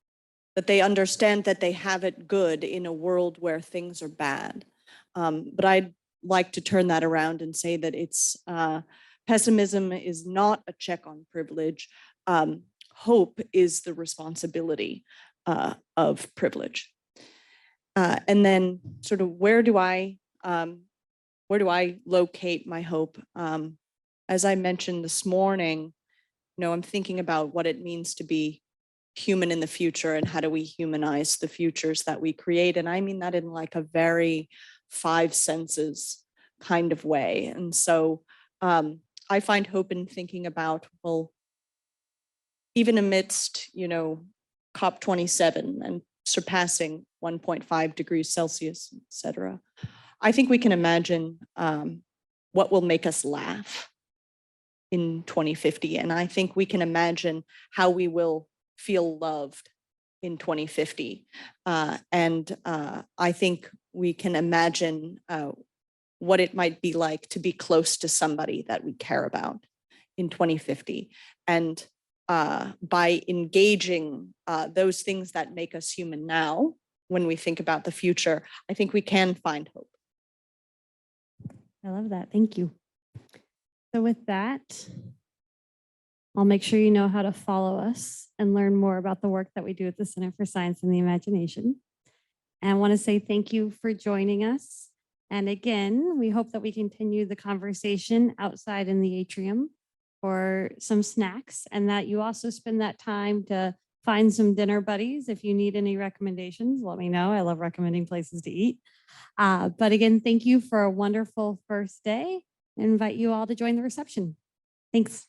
that they understand that they have it good in a world where things are bad. But I'd like to turn that around and say that it's pessimism is not a check on privilege. Hope is the responsibility of privilege. And then sort of where do I locate my hope? As I mentioned this morning, you know, I'm thinking about what it means to be human in the future and how do we humanize the futures that we create. And I mean that in like a very five senses kind of way. And so I find hope in thinking about, well, even amidst, you know, COP27 and surpassing 1.5 degrees Celsius, et cetera, I think we can imagine what will make us laugh in 2050. And I think we can imagine how we will feel loved in 2050. I think we can imagine what it might be like to be close to somebody that we care about in 2050. And by engaging those things that make us human now, when we think about the future, I think we can find hope. I love that. Thank you. So with that, I'll make sure you know how to follow us and learn more about the work that we do at the Center for Science and the Imagination. And I want to say thank you for joining us. And again, we hope that we continue the conversation outside in the atrium for some snacks, and that you also spend that time to find some dinner buddies. If you need any recommendations, let me know. I love recommending places to eat. But again, thank you for a wonderful first day. I invite you all to join the reception. Thanks.